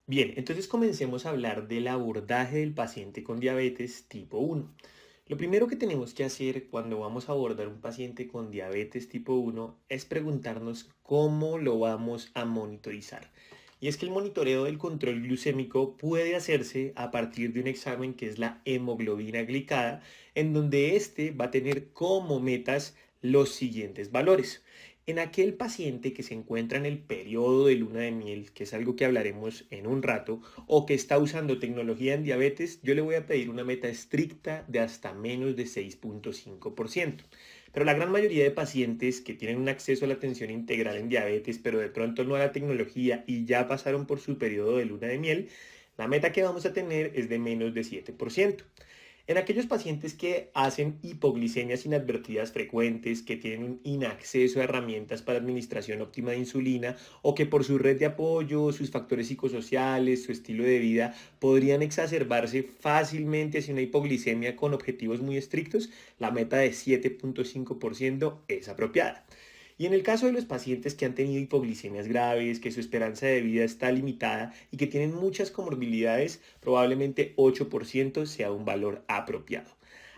Bien, entonces comencemos a hablar del abordaje del paciente con diabetes tipo 1. Lo primero que tenemos que hacer cuando vamos a abordar un paciente con diabetes tipo 1 es preguntarnos cómo lo vamos a monitorizar. Y es que el monitoreo del control glucémico puede hacerse a partir de un examen que es la hemoglobina glicada, en donde este va a tener como metas los siguientes valores. En aquel paciente que se encuentra en el periodo de luna de miel, que es algo que hablaremos en un rato, o que está usando tecnología en diabetes, yo le voy a pedir una meta estricta de hasta menos de 6,5%. Pero la gran mayoría de pacientes que tienen un acceso a la atención integral en diabetes, pero de pronto no a la tecnología y ya pasaron por su periodo de luna de miel, la meta que vamos a tener es de menos de 7%. En aquellos pacientes que hacen hipoglicemias inadvertidas frecuentes, que tienen un inacceso a herramientas para administración óptima de insulina o que por su red de apoyo, sus factores psicosociales, su estilo de vida podrían exacerbarse fácilmente hacia una hipoglicemia con objetivos muy estrictos, la meta de 7,5% es apropiada. Y en el caso de los pacientes que han tenido hipoglicemias graves, que su esperanza de vida está limitada y que tienen muchas comorbilidades, probablemente 8% sea un valor apropiado.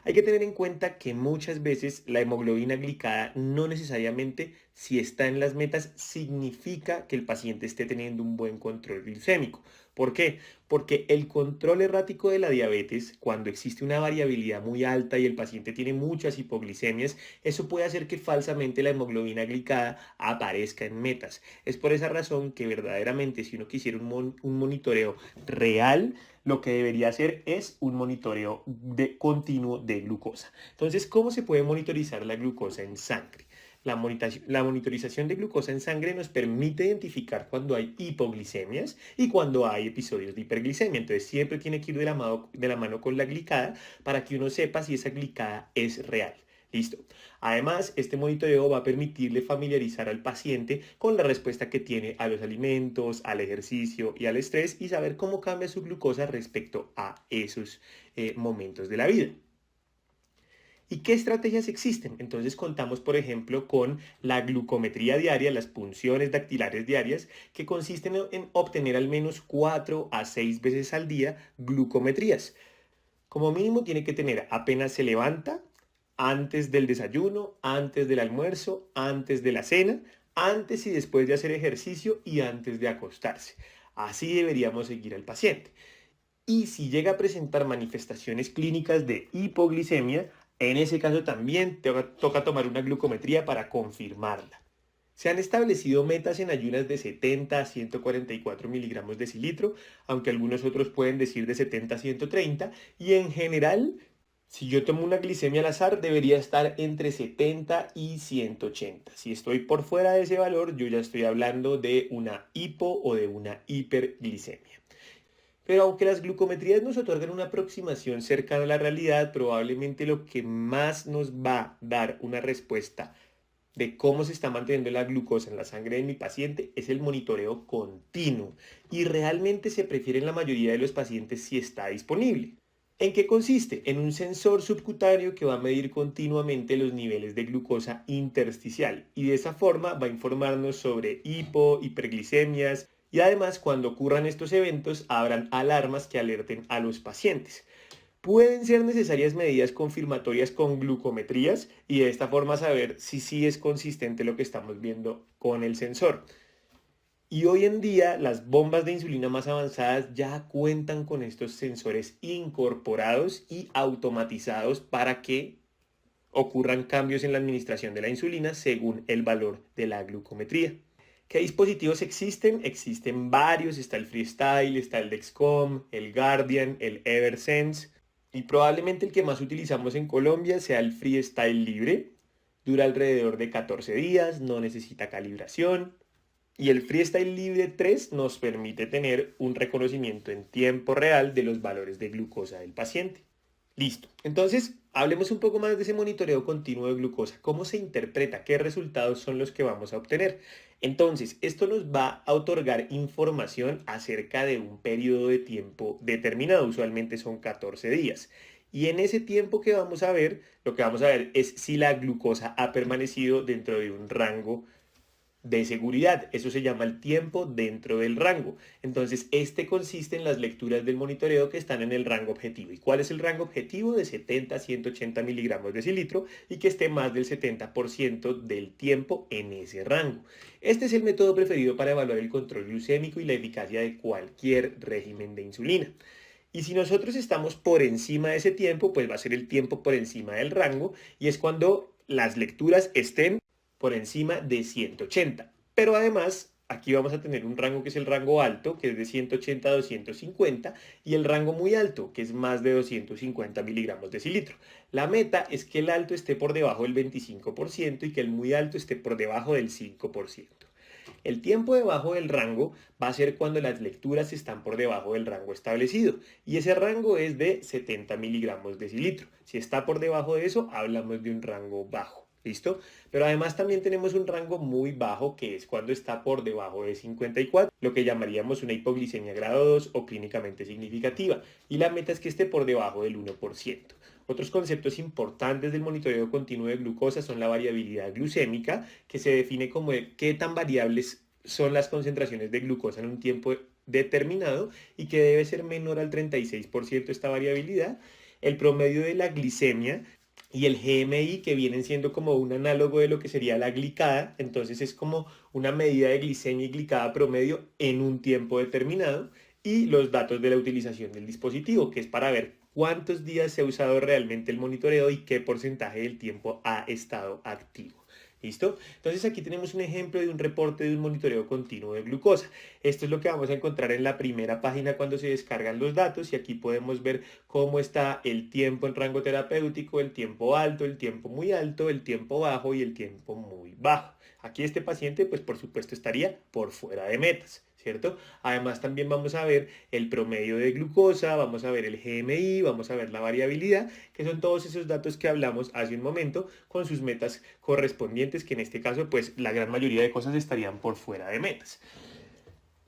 Hay que tener en cuenta que muchas veces la hemoglobina glicada no necesariamente, si está en las metas, significa que el paciente esté teniendo un buen control glicémico. ¿Por qué? Porque el control errático de la diabetes, cuando existe una variabilidad muy alta y el paciente tiene muchas hipoglicemias, eso puede hacer que falsamente la hemoglobina glicada aparezca en metas. Es por esa razón que verdaderamente si uno quisiera un monitoreo real, lo que debería hacer es un monitoreo continuo de glucosa. Entonces, ¿cómo se puede monitorizar la glucosa en sangre? La monitorización de glucosa en sangre nos permite identificar cuando hay hipoglicemias y cuando hay episodios de hiperglicemia. Entonces siempre tiene que ir de la mano con la glicada para que uno sepa si esa glicada es real. Listo. Además, este monitoreo va a permitirle familiarizar al paciente con la respuesta que tiene a los alimentos, al ejercicio y al estrés y saber cómo cambia su glucosa respecto a esos momentos de la vida. ¿Y qué estrategias existen? Entonces contamos, por ejemplo, con la glucometría diaria, las punciones dactilares diarias, que consisten en obtener al menos 4 a 6 veces al día glucometrías. Como mínimo tiene que tener apenas se levanta, antes del desayuno, antes del almuerzo, antes de la cena, antes y después de hacer ejercicio y antes de acostarse. Así deberíamos seguir al paciente. Y si llega a presentar manifestaciones clínicas de hipoglicemia, en ese caso también toca tomar una glucometría para confirmarla. Se han establecido metas en ayunas de 70 a 144 miligramos decilitro, aunque algunos otros pueden decir de 70 a 130, y en general, si yo tomo una glicemia al azar, debería estar entre 70 y 180. Si estoy por fuera de ese valor, yo ya estoy hablando de una hipo o de una hiperglicemia. Pero aunque las glucometrías nos otorgan una aproximación cercana a la realidad, probablemente lo que más nos va a dar una respuesta de cómo se está manteniendo la glucosa en la sangre de mi paciente es el monitoreo continuo y realmente se prefiere en la mayoría de los pacientes si está disponible. ¿En qué consiste? En un sensor subcutáneo que va a medir continuamente los niveles de glucosa intersticial y de esa forma va a informarnos sobre hiperglicemias y además cuando ocurran estos eventos habrán alarmas que alerten a los pacientes. Pueden ser necesarias medidas confirmatorias con glucometrías y de esta forma saber si sí es consistente lo que estamos viendo con el sensor. Y hoy en día las bombas de insulina más avanzadas ya cuentan con estos sensores incorporados y automatizados para que ocurran cambios en la administración de la insulina según el valor de la glucometría. ¿Qué dispositivos existen? Existen varios, está el Freestyle, está el Dexcom, el Guardian, el Eversense y probablemente el que más utilizamos en Colombia sea el Freestyle Libre. Dura alrededor de 14 días, no necesita calibración. Y el Freestyle Libre 3 nos permite tener un reconocimiento en tiempo real de los valores de glucosa del paciente. Listo. Entonces, hablemos un poco más de ese monitoreo continuo de glucosa. ¿Cómo se interpreta? ¿Qué resultados son los que vamos a obtener? Entonces, esto nos va a otorgar información acerca de un periodo de tiempo determinado. Usualmente son 14 días. Y en ese tiempo que vamos a ver, lo que vamos a ver es si la glucosa ha permanecido dentro de un rango de seguridad. Eso se llama el tiempo dentro del rango. Entonces, este consiste en las lecturas del monitoreo que están en el rango objetivo. ¿Y cuál es el rango objetivo? De 70 a 180 miligramos decilitro y que esté más del 70% del tiempo en ese rango. Este es el método preferido para evaluar el control glucémico y la eficacia de cualquier régimen de insulina. Y si nosotros estamos por encima de ese tiempo, pues va a ser el tiempo por encima del rango y es cuando las lecturas estén por encima de 180. Pero además, aquí vamos a tener un rango que es el rango alto, que es de 180 a 250, y el rango muy alto, que es más de 250 miligramos decilitro. La meta es que el alto esté por debajo del 25% y que el muy alto esté por debajo del 5%. El tiempo debajo del rango va a ser cuando las lecturas están por debajo del rango establecido y ese rango es de 70 miligramos decilitro. Si está por debajo de eso, hablamos de un rango bajo. ¿Listo? Pero además también tenemos un rango muy bajo que es cuando está por debajo de 54, lo que llamaríamos una hipoglicemia grado 2 o clínicamente significativa. Y la meta es que esté por debajo del 1%. Otros conceptos importantes del monitoreo continuo de glucosa son la variabilidad glucémica, que se define como qué tan variables son las concentraciones de glucosa en un tiempo determinado y que debe ser menor al 36% esta variabilidad. El promedio de la glicemia y el GMI, que vienen siendo como un análogo de lo que sería la glicada, entonces es como una medida de glicemia y glicada promedio en un tiempo determinado, y los datos de la utilización del dispositivo, que es para ver cuántos días se ha usado realmente el monitoreo y qué porcentaje del tiempo ha estado activo. ¿Listo? Entonces aquí tenemos un ejemplo de un reporte de un monitoreo continuo de glucosa. Esto es lo que vamos a encontrar en la primera página cuando se descargan los datos y aquí podemos ver cómo está el tiempo en rango terapéutico, el tiempo alto, el tiempo muy alto, el tiempo bajo y el tiempo muy bajo. Aquí este paciente, pues por supuesto estaría por fuera de metas, ¿cierto? Además también vamos a ver el promedio de glucosa, vamos a ver el GMI, vamos a ver la variabilidad, que son todos esos datos que hablamos hace un momento con sus metas correspondientes, que en este caso pues la gran mayoría de cosas estarían por fuera de metas.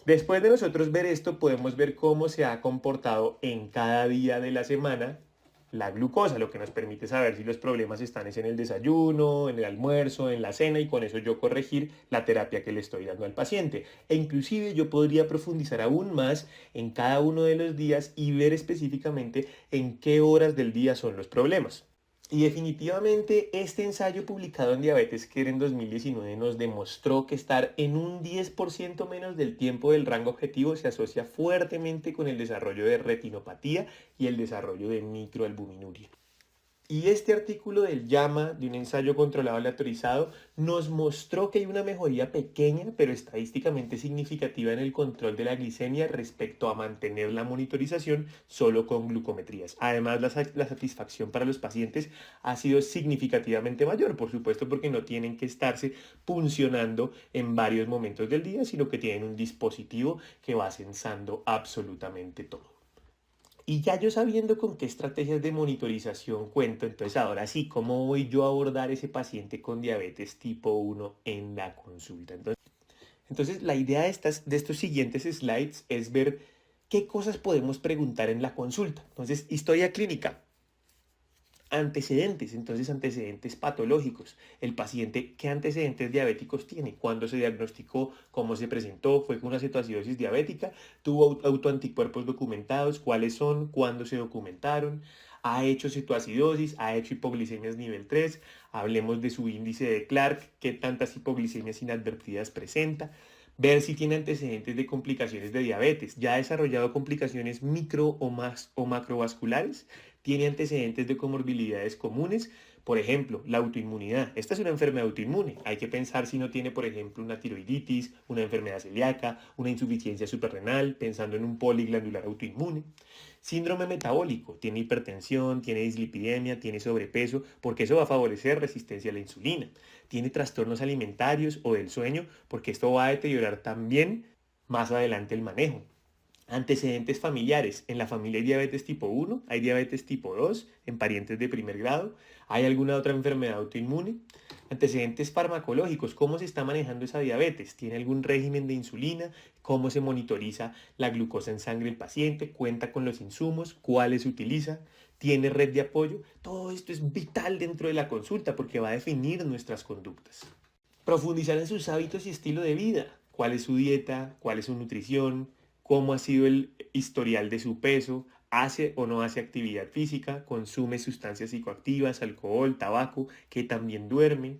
Después de nosotros ver esto, podemos ver cómo se ha comportado en cada día de la semana la glucosa, lo que nos permite saber si los problemas están en el desayuno, en el almuerzo, en la cena y con eso yo corregir la terapia que le estoy dando al paciente. E inclusive yo podría profundizar aún más en cada uno de los días y ver específicamente en qué horas del día son los problemas. Y definitivamente este ensayo publicado en Diabetes Care en 2019 nos demostró que estar en un 10% menos del tiempo del rango objetivo se asocia fuertemente con el desarrollo de retinopatía y el desarrollo de microalbuminuria. Y este artículo del JAMA, de un ensayo controlado aleatorizado, nos mostró que hay una mejoría pequeña, pero estadísticamente significativa en el control de la glicemia respecto a mantener la monitorización solo con glucometrías. Además, la satisfacción para los pacientes ha sido significativamente mayor, por supuesto, porque no tienen que estarse puncionando en varios momentos del día, sino que tienen un dispositivo que va censando absolutamente todo. Y ya yo sabiendo con qué estrategias de monitorización cuento, entonces ahora sí, ¿cómo voy yo a abordar ese paciente con diabetes tipo 1 en la consulta? Entonces la idea de estos siguientes slides es ver qué cosas podemos preguntar en la consulta. Entonces, historia clínica. Antecedentes, entonces antecedentes patológicos. El paciente, ¿qué antecedentes diabéticos tiene? ¿Cuándo se diagnosticó? ¿Cómo se presentó? ¿Fue con una cetoacidosis diabética? ¿Tuvo autoanticuerpos documentados? ¿Cuáles son? ¿Cuándo se documentaron? ¿Ha hecho cetoacidosis? ¿Ha hecho hipoglicemias nivel 3? Hablemos de su índice de Clark, qué tantas hipoglicemias inadvertidas presenta. Ver si tiene antecedentes de complicaciones de diabetes. ¿Ya ha desarrollado complicaciones micro o macrovasculares? ¿Tiene antecedentes de comorbilidades comunes? Por ejemplo, la autoinmunidad. Esta es una enfermedad autoinmune. Hay que pensar si no tiene, por ejemplo, una tiroiditis, una enfermedad celíaca, una insuficiencia suprarrenal, pensando en un poliglandular autoinmune. Síndrome metabólico. Tiene hipertensión, tiene dislipidemia, tiene sobrepeso, porque eso va a favorecer resistencia a la insulina. Tiene trastornos alimentarios o del sueño, porque esto va a deteriorar también más adelante el manejo. Antecedentes familiares. En la familia hay diabetes tipo 1, hay diabetes tipo 2, en parientes de primer grado. ¿Hay alguna otra enfermedad autoinmune? Antecedentes farmacológicos. ¿Cómo se está manejando esa diabetes? ¿Tiene algún régimen de insulina? ¿Cómo se monitoriza la glucosa en sangre del paciente? ¿Cuenta con los insumos? ¿Cuáles utiliza? ¿Tiene red de apoyo? Todo esto es vital dentro de la consulta porque va a definir nuestras conductas. Profundizar en sus hábitos y estilo de vida. ¿Cuál es su dieta? ¿Cuál es su nutrición? ¿Cómo ha sido el historial de su peso? ¿Hace o no hace actividad física? ¿Consume sustancias psicoactivas, alcohol, tabaco? ¿Que también duerme?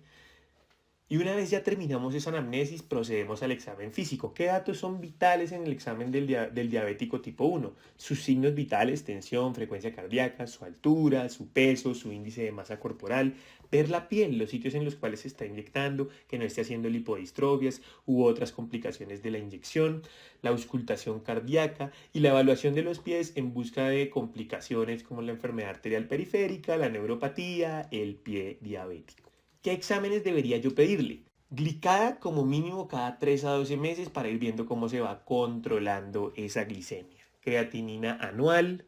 Y una vez ya terminamos esa anamnesis, procedemos al examen físico. ¿Qué datos son vitales en el examen del diabético tipo 1? Sus signos vitales, tensión, frecuencia cardíaca, su altura, su peso, su índice de masa corporal, ver la piel, los sitios en los cuales se está inyectando, que no esté haciendo lipodistrofias u otras complicaciones de la inyección, la auscultación cardíaca y la evaluación de los pies en busca de complicaciones como la enfermedad arterial periférica, la neuropatía, el pie diabético. ¿Qué exámenes debería yo pedirle? Glicada como mínimo cada 3 a 12 meses para ir viendo cómo se va controlando esa glicemia. Creatinina anual.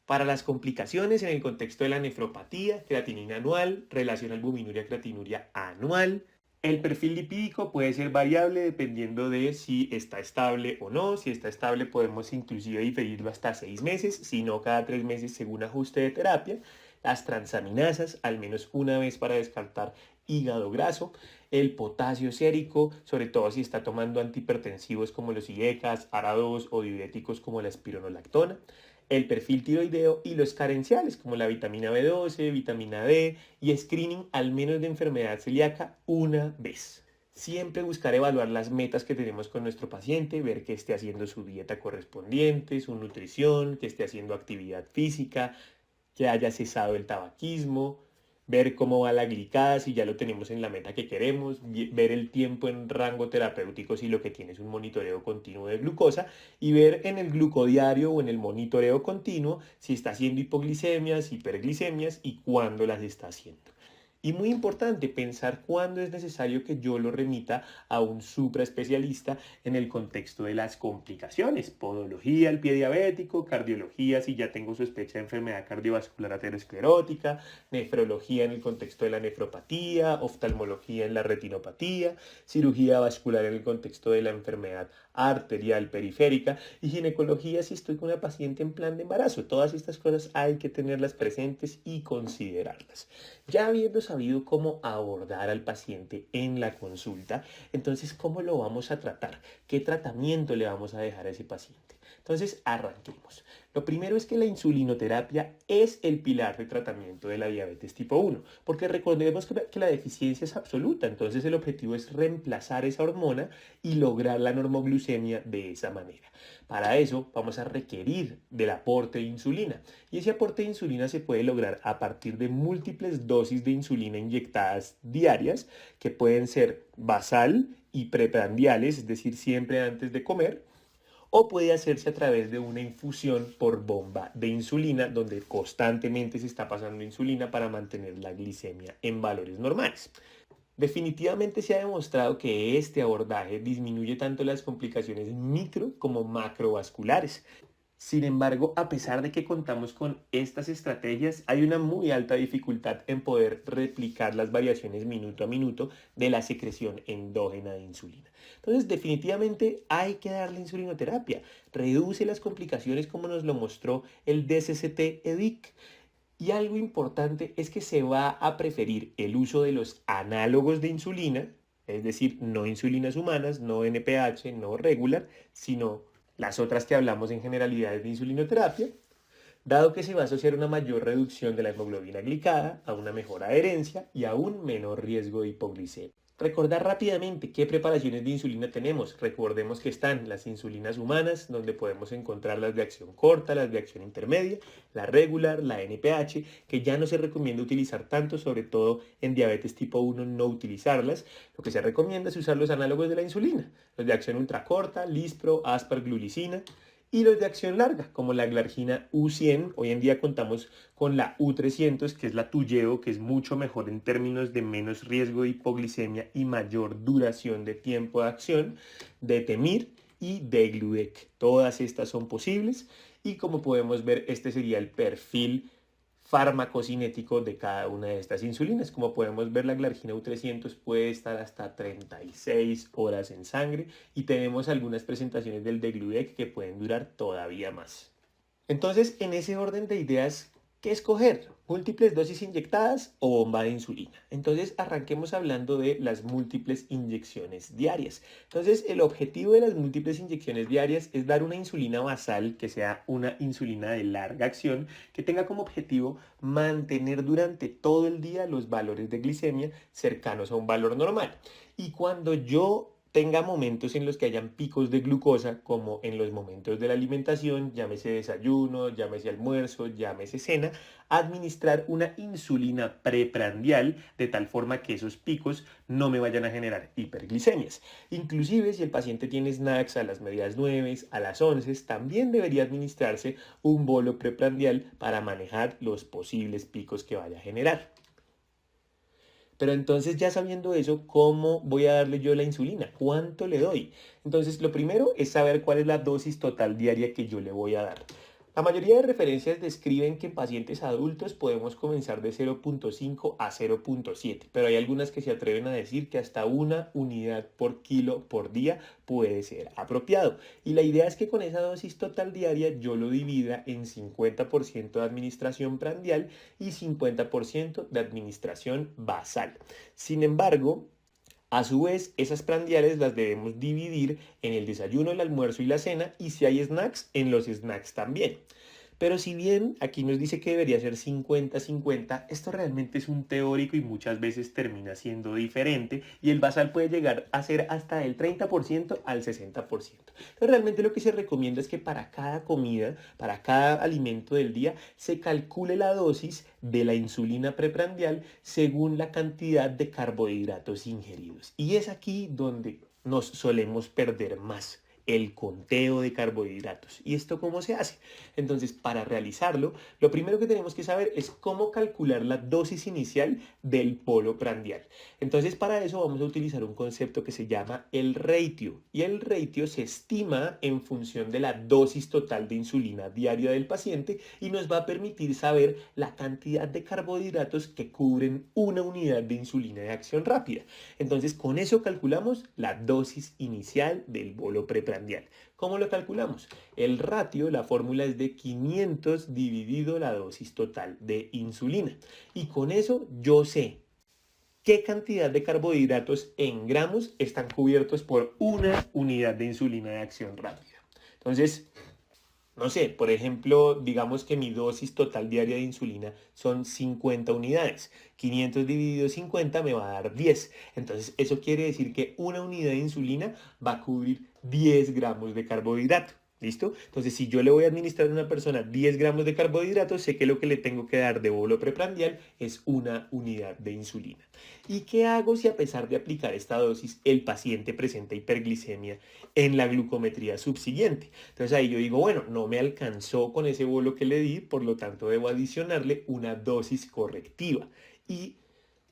Para las complicaciones en el contexto de la nefropatía, creatinina anual, relación albuminuria-creatinuria anual. El perfil lipídico puede ser variable dependiendo de si está estable o no. Si está estable podemos inclusive diferirlo hasta 6 meses, si no cada 3 meses según ajuste de terapia. Las transaminasas, al menos una vez para descartar hígado graso. El potasio sérico, sobre todo si está tomando antihipertensivos como los IECAS, ARA2 o diuréticos como la espironolactona. El perfil tiroideo y los carenciales como la vitamina B12, vitamina D y screening al menos de enfermedad celíaca una vez. Siempre buscar evaluar las metas que tenemos con nuestro paciente, ver que esté haciendo su dieta correspondiente, su nutrición, que esté haciendo actividad física, que haya cesado el tabaquismo, ver cómo va la glicada, si ya lo tenemos en la meta que queremos, ver el tiempo en rango terapéutico si lo que tiene es un monitoreo continuo de glucosa y ver en el glucodiario o en el monitoreo continuo si está haciendo hipoglicemias, hiperglicemias y cuándo las está haciendo. Y muy importante, pensar cuándo es necesario que yo lo remita a un supraespecialista en el contexto de las complicaciones. Podología al pie diabético, cardiología si ya tengo sospecha de enfermedad cardiovascular aterosclerótica, nefrología en el contexto de la nefropatía, oftalmología en la retinopatía, cirugía vascular en el contexto de la enfermedad arterial periférica y ginecología si estoy con una paciente en plan de embarazo. Todas estas cosas hay que tenerlas presentes y considerarlas. Ya habiendo sabido cómo abordar al paciente en la consulta, entonces, ¿cómo lo vamos a tratar? ¿Qué tratamiento le vamos a dejar a ese paciente? Entonces, arranquemos. Lo primero es que la insulinoterapia es el pilar de tratamiento de la diabetes tipo 1, porque recordemos que la deficiencia es absoluta, entonces el objetivo es reemplazar esa hormona y lograr la normoglucemia de esa manera. Para eso vamos a requerir del aporte de insulina y ese aporte de insulina se puede lograr a partir de múltiples dosis de insulina inyectadas diarias que pueden ser basal y preprandiales, es decir, siempre antes de comer, o puede hacerse a través de una infusión por bomba de insulina donde constantemente se está pasando insulina para mantener la glicemia en valores normales. Definitivamente se ha demostrado que este abordaje disminuye tanto las complicaciones micro como macrovasculares. Sin embargo, a pesar de que contamos con estas estrategias, hay una muy alta dificultad en poder replicar las variaciones minuto a minuto de la secreción endógena de insulina. Entonces, definitivamente hay que darle insulinoterapia. Reduce las complicaciones como nos lo mostró el DCCT-EDIC. Y algo importante es que se va a preferir el uso de los análogos de insulina, es decir, no insulinas humanas, no NPH, no regular, sino las otras que hablamos en generalidades de insulinoterapia, dado que se va a asociar una mayor reducción de la hemoglobina glicada, a una mejor adherencia y a un menor riesgo de hipoglicemia. Recordar rápidamente qué preparaciones de insulina tenemos. Recordemos que están las insulinas humanas, donde podemos encontrar las de acción corta, las de acción intermedia, la regular, la NPH, que ya no se recomienda utilizar tanto, sobre todo en diabetes tipo 1, no utilizarlas. Lo que se recomienda es usar los análogos de la insulina, los de acción ultracorta, Lispro, Aspar, Glulicina, y los de acción larga, como la glargina U100. Hoy en día contamos con la U300, que es la Toujeo, que es mucho mejor en términos de menos riesgo de hipoglicemia y mayor duración de tiempo de acción, de Temir y de Gludec. Todas estas son posibles y como podemos ver, este sería el perfil farmacocinético de cada una de estas insulinas. Como podemos ver, la glargina U300 puede estar hasta 36 horas en sangre y tenemos algunas presentaciones del Degludec que pueden durar todavía más. Entonces, en ese orden de ideas, ¿Qué escoger? ¿Múltiples dosis inyectadas o bomba de insulina? Entonces arranquemos hablando de las múltiples inyecciones diarias. Entonces el objetivo de las múltiples inyecciones diarias es dar una insulina basal que sea una insulina de larga acción que tenga como objetivo mantener durante todo el día los valores de glicemia cercanos a un valor normal. Y cuando yo tenga momentos en los que hayan picos de glucosa, como en los momentos de la alimentación, llámese desayuno, llámese almuerzo, llámese cena, administrar una insulina preprandial de tal forma que esos picos no me vayan a generar hiperglicemias. Inclusive si el paciente tiene snacks a las medias 9, a las 11, también debería administrarse un bolo preprandial para manejar los posibles picos que vaya a generar. Pero entonces ya sabiendo eso, ¿cómo voy a darle yo la insulina? ¿Cuánto le doy? Entonces lo primero es saber cuál es la dosis total diaria que yo le voy a dar. La mayoría de referencias describen que en pacientes adultos podemos comenzar de 0.5 a 0.7, pero hay algunas que se atreven a decir que hasta una unidad por kilo por día puede ser apropiado. Y la idea es que con esa dosis total diaria yo lo divida en 50% de administración prandial y 50% de administración basal. Sin embargo, a su vez, esas prandiales las debemos dividir en el desayuno, el almuerzo y la cena, y si hay snacks, en los snacks también. Pero si bien aquí nos dice que debería ser 50-50, esto realmente es un teórico y muchas veces termina siendo diferente y el basal puede llegar a ser hasta del 30% al 60%. Entonces realmente lo que se recomienda es que para cada comida, para cada alimento del día, se calcule la dosis de la insulina preprandial según la cantidad de carbohidratos ingeridos. Y es aquí donde nos solemos perder más el conteo de carbohidratos. ¿Y esto cómo se hace? Entonces, para realizarlo, lo primero que tenemos que saber es cómo calcular la dosis inicial del polo prandial. Entonces, para eso vamos a utilizar un concepto que se llama el ratio. Y el ratio se estima en función de la dosis total de insulina diaria del paciente y nos va a permitir saber la cantidad de carbohidratos que cubren una unidad de insulina de acción rápida. Entonces, con eso calculamos la dosis inicial del bolo preprandial. ¿Cómo lo calculamos? El ratio, la fórmula es de 500 dividido la dosis total de insulina. Y con eso yo sé qué cantidad de carbohidratos en gramos están cubiertos por una unidad de insulina de acción rápida. Entonces, no sé, por ejemplo, digamos que mi dosis total diaria de insulina son 50 unidades. 500 dividido 50 me va a dar 10. Entonces, eso quiere decir que una unidad de insulina va a cubrir 10 gramos de carbohidrato. ¿Listo? Entonces, si yo le voy a administrar a una persona 10 gramos de carbohidratos, sé que lo que le tengo que dar de bolo preprandial es una unidad de insulina. ¿Y qué hago si a pesar de aplicar esta dosis el paciente presenta hiperglicemia en la glucometría subsiguiente? Entonces ahí yo digo, bueno, no me alcanzó con ese bolo que le di, por lo tanto debo adicionarle una dosis correctiva. ¿Y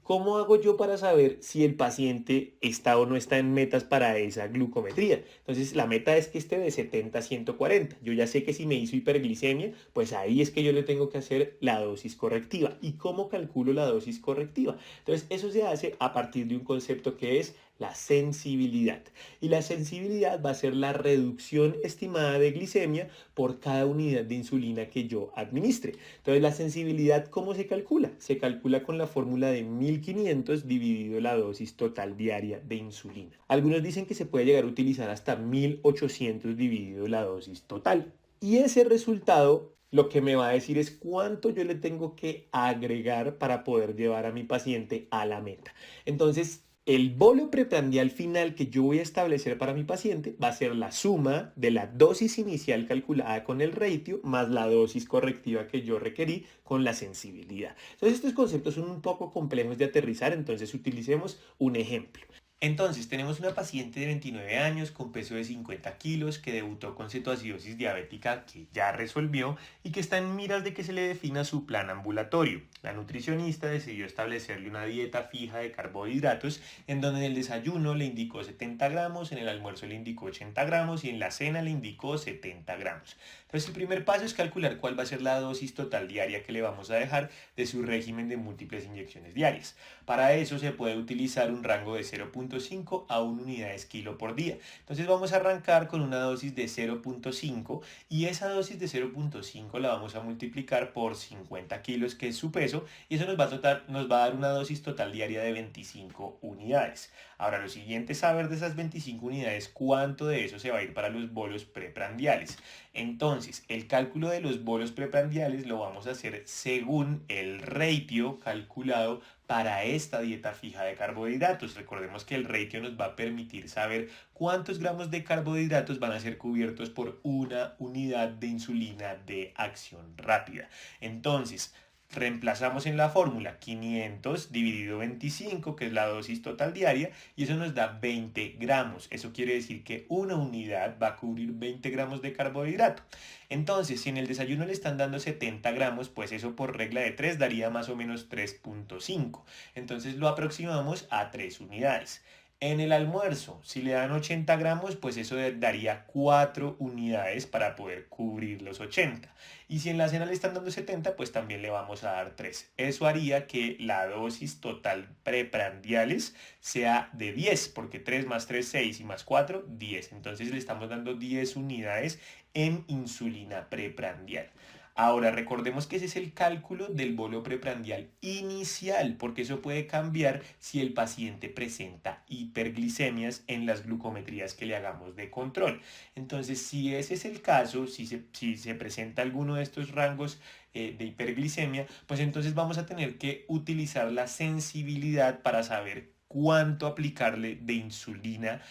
cómo hago yo para saber si el paciente está o no está en metas para esa glucometría? Entonces la meta es que esté de 70 a 140. Yo ya sé que si me hizo hiperglicemia, pues ahí es que yo le tengo que hacer la dosis correctiva. ¿Y cómo calculo la dosis correctiva? Entonces eso se hace a partir de un concepto que es la sensibilidad. Y la sensibilidad va a ser la reducción estimada de glicemia por cada unidad de insulina que yo administre. Entonces la sensibilidad, ¿cómo se calcula? Se calcula con la fórmula de 1500 dividido la dosis total diaria de insulina. Algunos dicen que se puede llegar a utilizar hasta 1800 dividido la dosis total. Y ese resultado lo que me va a decir es cuánto yo le tengo que agregar para poder llevar a mi paciente a la meta. Entonces, el bolo preprandial final que yo voy a establecer para mi paciente va a ser la suma de la dosis inicial calculada con el ratio más la dosis correctiva que yo requerí con la sensibilidad. Entonces estos conceptos son un poco complejos de aterrizar, entonces utilicemos un ejemplo. Entonces, tenemos una paciente de 29 años con peso de 50 kilos que debutó con cetoacidosis diabética que ya resolvió y que está en miras de que se le defina su plan ambulatorio. La nutricionista decidió establecerle una dieta fija de carbohidratos en donde en el desayuno le indicó 70 gramos, en el almuerzo le indicó 80 gramos y en la cena le indicó 70 gramos. Entonces, el primer paso es calcular cuál va a ser la dosis total diaria que le vamos a dejar de su régimen de múltiples inyecciones diarias. Para eso se puede utilizar un rango de 0.5 0.5 a 1 unidades kilo por día. Entonces vamos a arrancar con una dosis de 0.5 y esa dosis de 0.5 la vamos a multiplicar por 50 kilos, que es su peso, y eso nos va a dar una dosis total diaria de 25 unidades. Ahora, lo siguiente es saber de esas 25 unidades cuánto de eso se va a ir para los bolos preprandiales. Entonces, el cálculo de los bolos preprandiales lo vamos a hacer según el ratio calculado para esta dieta fija de carbohidratos. Recordemos que el ratio nos va a permitir saber cuántos gramos de carbohidratos van a ser cubiertos por una unidad de insulina de acción rápida. Entonces, reemplazamos en la fórmula 500 dividido 25, que es la dosis total diaria, y eso nos da 20 gramos. Eso quiere decir que una unidad va a cubrir 20 gramos de carbohidrato. Entonces, si en el desayuno le están dando 70 gramos, pues eso por regla de 3 daría más o menos 3.5. Entonces lo aproximamos a 3 unidades. En el almuerzo, si le dan 80 gramos, pues eso daría 4 unidades para poder cubrir los 80. Y si en la cena le están dando 70, pues también le vamos a dar 3. Eso haría que la dosis total preprandiales sea de 10, porque 3 más 3, 6 y más 4, 10. Entonces le estamos dando 10 unidades en insulina preprandial. Ahora, recordemos que ese es el cálculo del bolo preprandial inicial, porque eso puede cambiar si el paciente presenta hiperglicemias en las glucometrías que le hagamos de control. Entonces, si ese es el caso, si se presenta alguno de estos rangos de hiperglicemia, pues entonces vamos a tener que utilizar la sensibilidad para saber cuánto aplicarle de insulina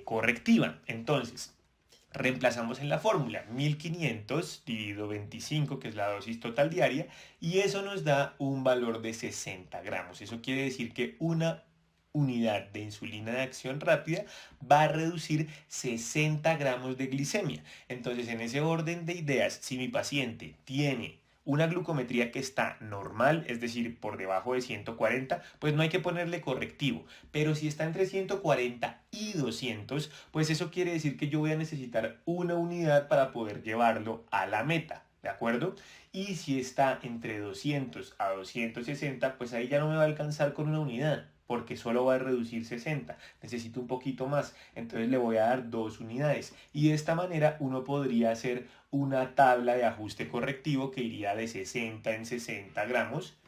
correctiva. Entonces, reemplazamos en la fórmula 1500 dividido 25, que es la dosis total diaria, y eso nos da un valor de 60 gramos. Eso quiere decir que una unidad de insulina de acción rápida va a reducir 60 gramos de glicemia. Entonces, en ese orden de ideas, si mi paciente tiene una glucometría que está normal, es decir, por debajo de 140, pues no hay que ponerle correctivo. Pero si está entre 140 y 200, pues eso quiere decir que yo voy a necesitar una unidad para poder llevarlo a la meta. ¿De acuerdo? Y si está entre 200 a 260, pues ahí ya no me va a alcanzar con una unidad, porque solo va a reducir 60. Necesito un poquito más, entonces le voy a dar 2 unidades. Y de esta manera uno podría hacer una tabla de ajuste correctivo que iría de 60 en 60 gramos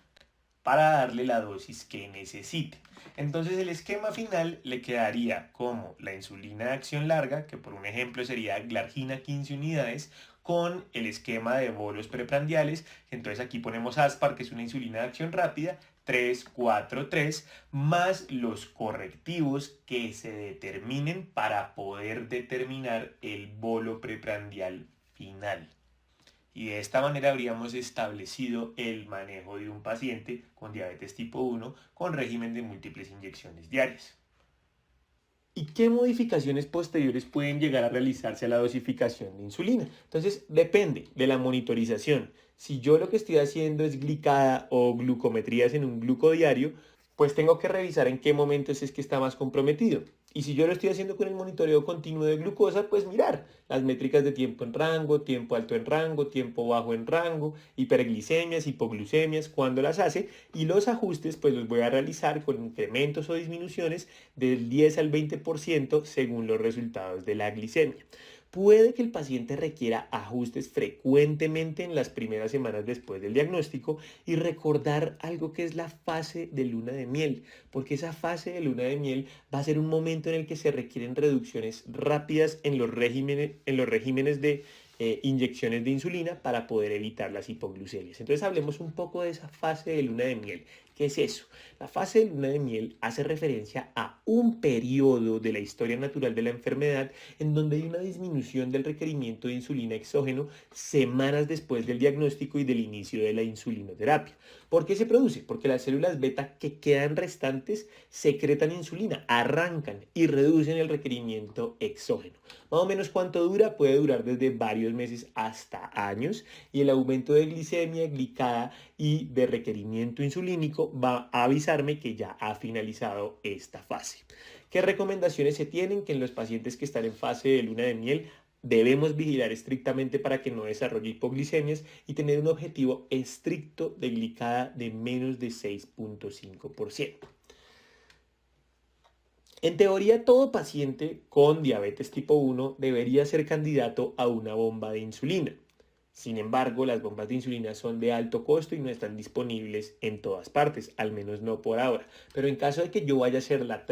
para darle la dosis que necesite. Entonces el esquema final le quedaría como la insulina de acción larga, que por un ejemplo sería glargina 15 unidades, con el esquema de bolos preprandiales. Entonces aquí ponemos Aspar, que es una insulina de acción rápida, 3, 4, 3, más los correctivos que se determinen para poder determinar el bolo preprandial final. Y de esta manera habríamos establecido el manejo de un paciente con diabetes tipo 1 con régimen de múltiples inyecciones diarias. ¿Y qué modificaciones posteriores pueden llegar a realizarse a la dosificación de insulina? Entonces, depende de la monitorización. Si yo lo que estoy haciendo es glicada o glucometrías en un glucodiario, pues tengo que revisar en qué momentos es que está más comprometido. Y si yo lo estoy haciendo con el monitoreo continuo de glucosa, pues mirar las métricas de tiempo en rango, tiempo alto en rango, tiempo bajo en rango, hiperglicemias, hipoglucemias, cuando las hace, y los ajustes pues los voy a realizar con incrementos o disminuciones del 10 al 20% según los resultados de la glicemia. Puede que el paciente requiera ajustes frecuentemente en las primeras semanas después del diagnóstico y recordar algo que es la fase de luna de miel, porque esa fase de luna de miel va a ser un momento en el que se requieren reducciones rápidas en los regímenes de inyecciones de insulina para poder evitar las hipoglucemias. Entonces hablemos un poco de esa fase de luna de miel. ¿Qué es eso? La fase de luna de miel hace referencia a un periodo de la historia natural de la enfermedad en donde hay una disminución del requerimiento de insulina exógeno semanas después del diagnóstico y del inicio de la insulinoterapia. ¿Por qué se produce? Porque las células beta que quedan restantes secretan insulina, arrancan y reducen el requerimiento exógeno. Más o menos cuánto dura, puede durar desde varios meses hasta años, y el aumento de glicemia, glicada y de requerimiento insulínico va a avisarme que ya ha finalizado esta fase. ¿Qué recomendaciones se tienen? Que en los pacientes que están en fase de luna de miel debemos vigilar estrictamente para que no desarrolle hipoglicemias y tener un objetivo estricto de glicada de menos de 6.5%. En teoría, todo paciente con diabetes tipo 1 debería ser candidato a una bomba de insulina. Sin embargo, las bombas de insulina son de alto costo y no están disponibles en todas partes, al menos no por ahora. Pero en caso de que yo vaya a hacer la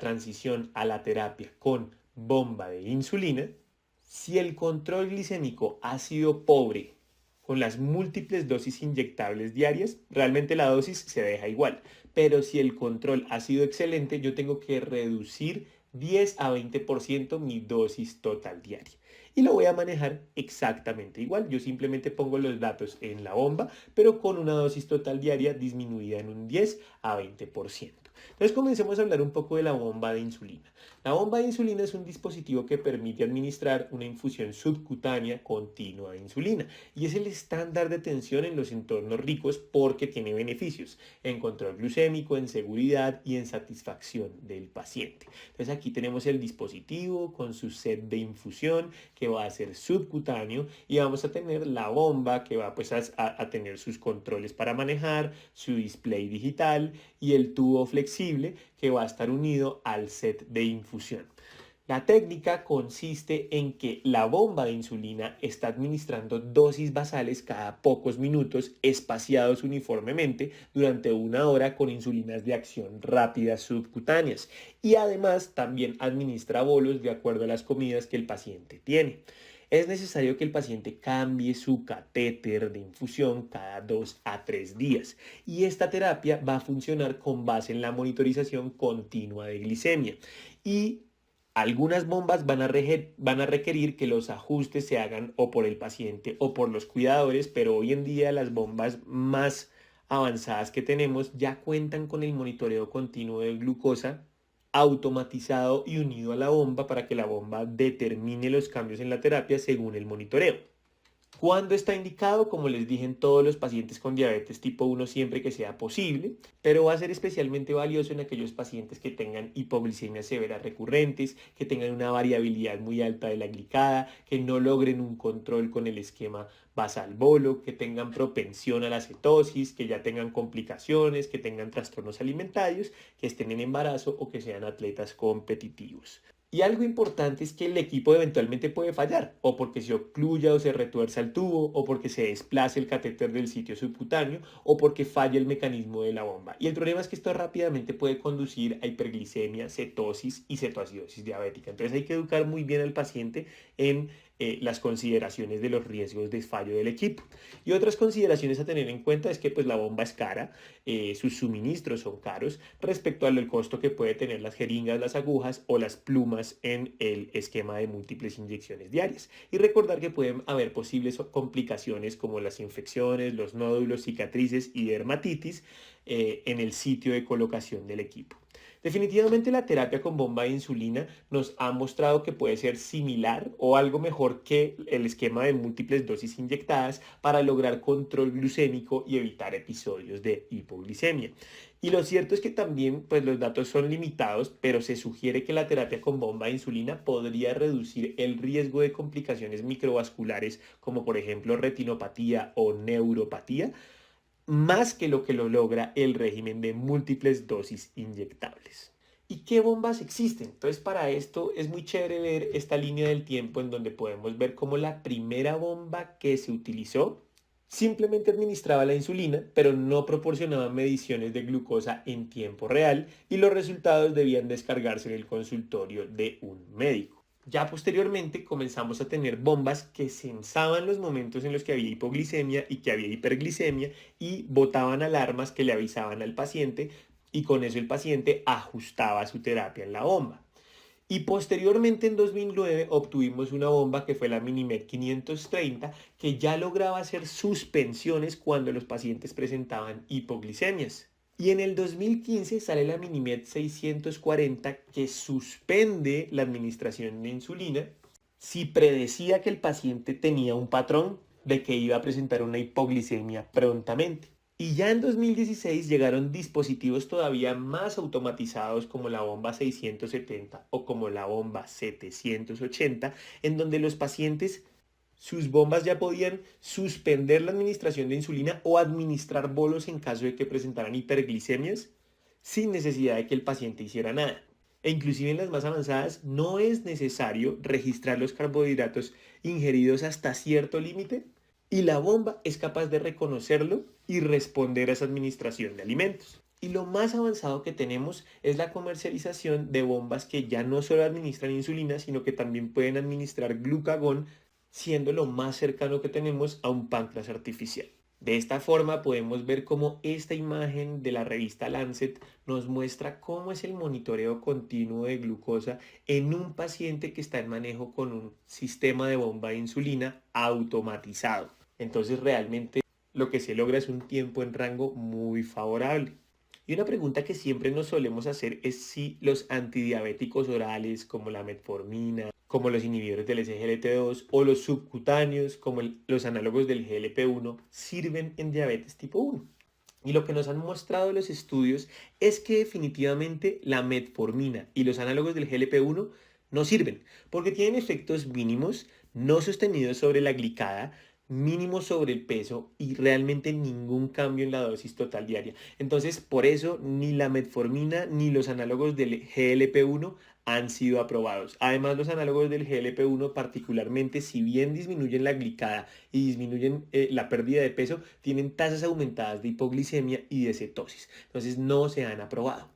transición a la terapia con bomba de insulina, si el control glicémico ha sido pobre con las múltiples dosis inyectables diarias, realmente la dosis se deja igual. Pero si el control ha sido excelente, yo tengo que reducir 10 a 20% mi dosis total diaria. Y lo voy a manejar exactamente igual. Yo simplemente pongo los datos en la bomba, pero con una dosis total diaria disminuida en un 10 a 20%. Entonces comencemos a hablar un poco de la bomba de insulina. La bomba de insulina es un dispositivo que permite administrar una infusión subcutánea continua de insulina y es el estándar de tensión en los entornos ricos porque tiene beneficios en control glucémico, en seguridad y en satisfacción del paciente. Entonces aquí tenemos el dispositivo con su set de infusión que va a ser subcutáneo y vamos a tener la bomba que va pues a tener sus controles para manejar, su display digital y el tubo flexible que va a estar unido al set de infusión. La técnica consiste en que la bomba de insulina está administrando dosis basales cada pocos minutos espaciados uniformemente durante una hora con insulinas de acción rápida subcutáneas y además también administra bolos de acuerdo a las comidas que el paciente tiene. Es necesario que el paciente cambie su catéter de infusión cada 2 a 3 días y esta terapia va a funcionar con base en la monitorización continua de glicemia y algunas bombas van a requerir que los ajustes se hagan o por el paciente o por los cuidadores, pero hoy en día las bombas más avanzadas que tenemos ya cuentan con el monitoreo continuo de glucosa automatizado y unido a la bomba para que la bomba determine los cambios en la terapia según el monitoreo. ¿Cuándo está indicado? Como les dije, en todos los pacientes con diabetes tipo 1 siempre que sea posible, pero va a ser especialmente valioso en aquellos pacientes que tengan hipoglicemias severas recurrentes, que tengan una variabilidad muy alta de la glicada, que no logren un control con el esquema basal bolo, que tengan propensión a la cetosis, que ya tengan complicaciones, que tengan trastornos alimentarios, que estén en embarazo o que sean atletas competitivos. Y algo importante es que el equipo eventualmente puede fallar, o porque se ocluya o se retuerza el tubo, o porque se desplace el catéter del sitio subcutáneo, o porque falla el mecanismo de la bomba. Y el problema es que esto rápidamente puede conducir a hiperglicemia, cetosis y cetoacidosis diabética. Entonces hay que educar muy bien al paciente en las consideraciones de los riesgos de fallo del equipo. Y otras consideraciones a tener en cuenta es que pues la bomba es cara, sus suministros son caros respecto al costo que puede tener las jeringas, las agujas o las plumas en el esquema de múltiples inyecciones diarias. Y recordar que pueden haber posibles complicaciones como las infecciones, los nódulos, cicatrices y dermatitis en el sitio de colocación del equipo. Definitivamente la terapia con bomba de insulina nos ha mostrado que puede ser similar o algo mejor que el esquema de múltiples dosis inyectadas para lograr control glucémico y evitar episodios de hipoglicemia. Y lo cierto es que también pues, los datos son limitados, pero se sugiere que la terapia con bomba de insulina podría reducir el riesgo de complicaciones microvasculares como por ejemplo retinopatía o neuropatía más que lo logra el régimen de múltiples dosis inyectables. ¿Y qué bombas existen? Entonces para esto es muy chévere ver esta línea del tiempo en donde podemos ver cómo la primera bomba que se utilizó simplemente administraba la insulina, pero no proporcionaba mediciones de glucosa en tiempo real y los resultados debían descargarse en el consultorio de un médico. Ya posteriormente comenzamos a tener bombas que censaban los momentos en los que había hipoglicemia y que había hiperglicemia y botaban alarmas que le avisaban al paciente y con eso el paciente ajustaba su terapia en la bomba. Y posteriormente en 2009 obtuvimos una bomba que fue la Minimed 530 que ya lograba hacer suspensiones cuando los pacientes presentaban hipoglicemias. Y en el 2015 sale la Minimed 640 que suspende la administración de insulina si predecía que el paciente tenía un patrón de que iba a presentar una hipoglicemia prontamente. Y ya en 2016 llegaron dispositivos todavía más automatizados como la bomba 670 o como la bomba 780, en donde los pacientes, sus bombas ya podían suspender la administración de insulina o administrar bolos en caso de que presentaran hiperglicemias sin necesidad de que el paciente hiciera nada. E inclusive en las más avanzadas no es necesario registrar los carbohidratos ingeridos hasta cierto límite y la bomba es capaz de reconocerlo y responder a esa administración de alimentos. Y lo más avanzado que tenemos es la comercialización de bombas que ya no solo administran insulina, sino que también pueden administrar glucagón, siendo lo más cercano que tenemos a un páncreas artificial. De esta forma podemos ver cómo esta imagen de la revista Lancet nos muestra cómo es el monitoreo continuo de glucosa en un paciente que está en manejo con un sistema de bomba de insulina automatizado. Entonces realmente lo que se logra es un tiempo en rango muy favorable. Y una pregunta que siempre nos solemos hacer es si los antidiabéticos orales como la metformina, como los inhibidores del SGLT2 o los subcutáneos como los análogos del GLP-1 sirven en diabetes tipo 1. Y lo que nos han mostrado los estudios es que definitivamente la metformina y los análogos del GLP-1 no sirven porque tienen efectos mínimos, no sostenidos sobre la glicada, mínimo sobre el peso y realmente ningún cambio en la dosis total diaria. Entonces, por eso ni la metformina ni los análogos del GLP-1 han sido aprobados. Además, los análogos del GLP-1 particularmente, si bien disminuyen la glicada y disminuyen la pérdida de peso, tienen tasas aumentadas de hipoglicemia y de cetosis. Entonces, no se han aprobado.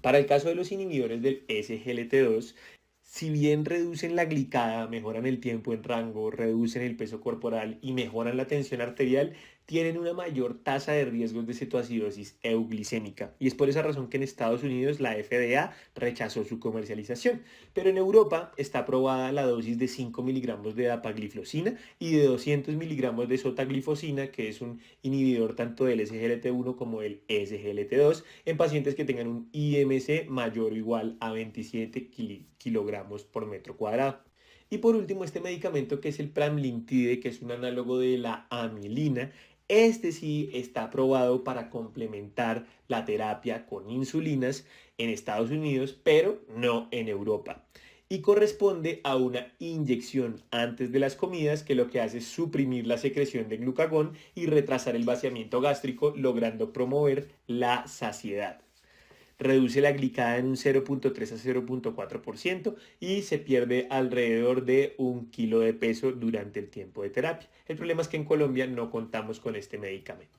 Para el caso de los inhibidores del SGLT2, si bien reducen la glicada, mejoran el tiempo en rango, reducen el peso corporal y mejoran la tensión arterial, tienen una mayor tasa de riesgos de cetoacidosis euglicémica. Y es por esa razón que en Estados Unidos la FDA rechazó su comercialización. Pero en Europa está aprobada la dosis de 5 miligramos de dapagliflozina y de 200 miligramos de sotaglifosina, que es un inhibidor tanto del SGLT1 como del SGLT2, en pacientes que tengan un IMC mayor o igual a 27 kilogramos por metro cuadrado. Y por último, este medicamento que es el Pramlintide, que es un análogo de la amilina, este sí está aprobado para complementar la terapia con insulinas en Estados Unidos, pero no en Europa. Y corresponde a una inyección antes de las comidas que lo que hace es suprimir la secreción de glucagón y retrasar el vaciamiento gástrico, logrando promover la saciedad. Reduce la glicada en un 0.3 a 0.4% y se pierde alrededor de 1 kilo de peso durante el tiempo de terapia. El problema es que en Colombia no contamos con este medicamento.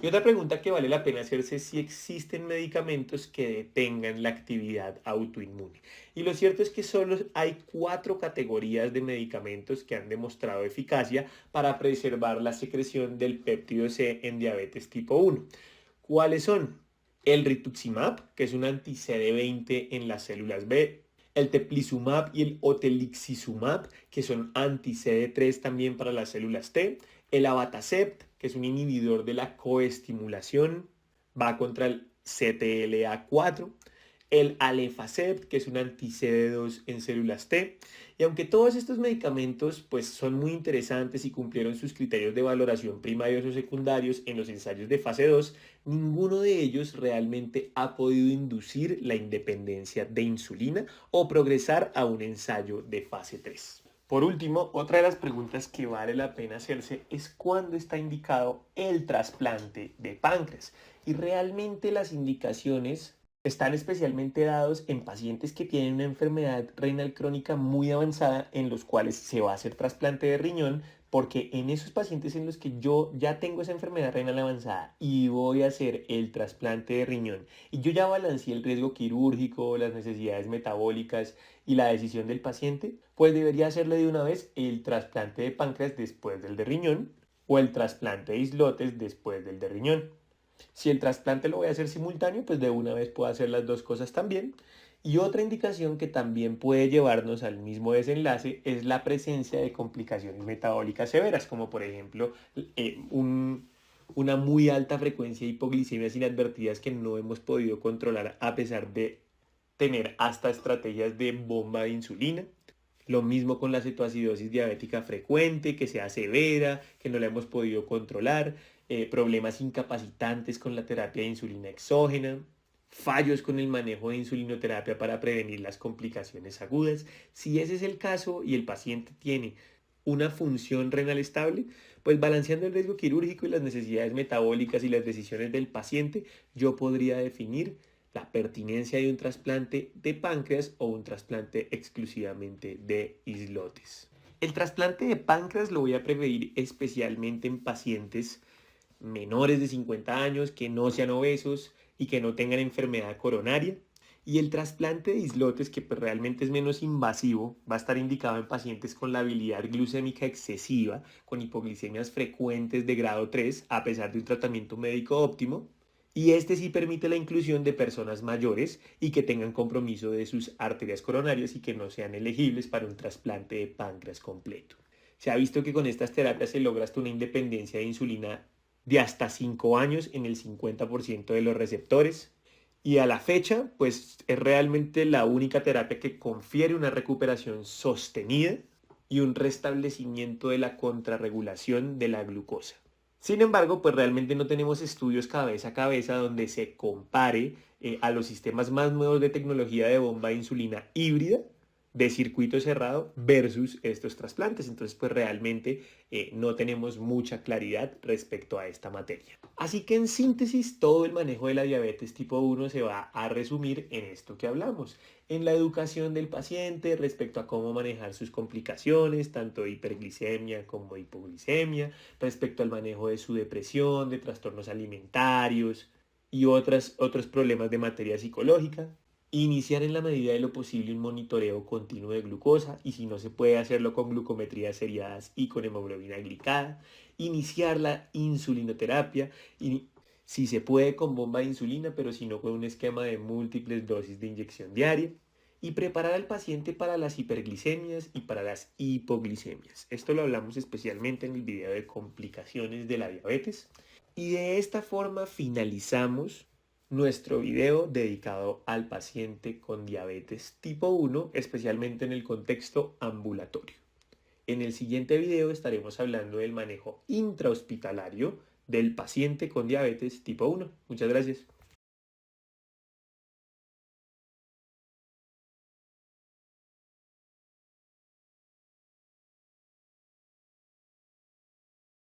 Y otra pregunta que vale la pena hacerse es si existen medicamentos que detengan la actividad autoinmune. Y lo cierto es que solo hay 4 categorías de medicamentos que han demostrado eficacia para preservar la secreción del péptido C en diabetes tipo 1. ¿Cuáles son? El rituximab, que es un anti-CD20 en las células B, el teplizumab y el otelixizumab, que son anti-CD3 también para las células T, el abatacept, que es un inhibidor de la coestimulación, va contra el CTLA4, el alefacept, que es un anti-CD2 en células T. Y aunque todos estos medicamentos pues, son muy interesantes y cumplieron sus criterios de valoración primarios o secundarios en los ensayos de fase 2, ninguno de ellos realmente ha podido inducir la independencia de insulina o progresar a un ensayo de fase 3. Por último, otra de las preguntas que vale la pena hacerse es cuándo está indicado el trasplante de páncreas. Y realmente las indicaciones están especialmente dados en pacientes que tienen una enfermedad renal crónica muy avanzada en los cuales se va a hacer trasplante de riñón, porque en esos pacientes en los que yo ya tengo esa enfermedad renal avanzada y voy a hacer el trasplante de riñón y yo ya balanceé el riesgo quirúrgico, las necesidades metabólicas y la decisión del paciente, pues debería hacerle de una vez el trasplante de páncreas después del de riñón o el trasplante de islotes después del de riñón. Si el trasplante lo voy a hacer simultáneo, pues de una vez puedo hacer las dos cosas también. Y otra indicación que también puede llevarnos al mismo desenlace es la presencia de complicaciones metabólicas severas, como por ejemplo una muy alta frecuencia de hipoglicemias inadvertidas que no hemos podido controlar a pesar de tener hasta estrategias de bomba de insulina. Lo mismo con la cetoacidosis diabética frecuente, que sea severa, que no la hemos podido controlar, problemas incapacitantes con la terapia de insulina exógena, fallos con el manejo de insulinoterapia para prevenir las complicaciones agudas. Si ese es el caso y el paciente tiene una función renal estable, pues balanceando el riesgo quirúrgico y las necesidades metabólicas y las decisiones del paciente, yo podría definir la pertinencia de un trasplante de páncreas o un trasplante exclusivamente de islotes. El trasplante de páncreas lo voy a preferir especialmente en pacientes menores de 50 años, que no sean obesos y que no tengan enfermedad coronaria. Y el trasplante de islotes, que pues realmente es menos invasivo, va a estar indicado en pacientes con la habilidad glucémica excesiva, con hipoglicemias frecuentes de grado 3, a pesar de un tratamiento médico óptimo. Y este sí permite la inclusión de personas mayores y que tengan compromiso de sus arterias coronarias y que no sean elegibles para un trasplante de páncreas completo. Se ha visto que con estas terapias se logra hasta una independencia de insulina de hasta 5 años en el 50% de los receptores. Y a la fecha, pues es realmente la única terapia que confiere una recuperación sostenida y un restablecimiento de la contrarregulación de la glucosa. Sin embargo, pues realmente no tenemos estudios cabeza a cabeza donde se compare a los sistemas más nuevos de tecnología de bomba de insulina híbrida de circuito cerrado versus estos trasplantes. Entonces, pues realmente no tenemos mucha claridad respecto a esta materia. Así que en síntesis, todo el manejo de la diabetes tipo 1 se va a resumir en esto que hablamos, en la educación del paciente respecto a cómo manejar sus complicaciones, tanto de hiperglicemia como de hipoglicemia, respecto al manejo de su depresión, de trastornos alimentarios y otros problemas de materia psicológica. Iniciar en la medida de lo posible un monitoreo continuo de glucosa y si no se puede hacerlo con glucometrías seriadas y con hemoglobina glicada. Iniciar la insulinoterapia y si se puede con bomba de insulina, pero si no con un esquema de múltiples dosis de inyección diaria. Y preparar al paciente para las hiperglicemias y para las hipoglicemias. Esto lo hablamos especialmente en el video de complicaciones de la diabetes. Y de esta forma finalizamos nuestro video dedicado al paciente con diabetes tipo 1, especialmente en el contexto ambulatorio. En el siguiente video estaremos hablando del manejo intrahospitalario del paciente con diabetes tipo 1. Muchas gracias.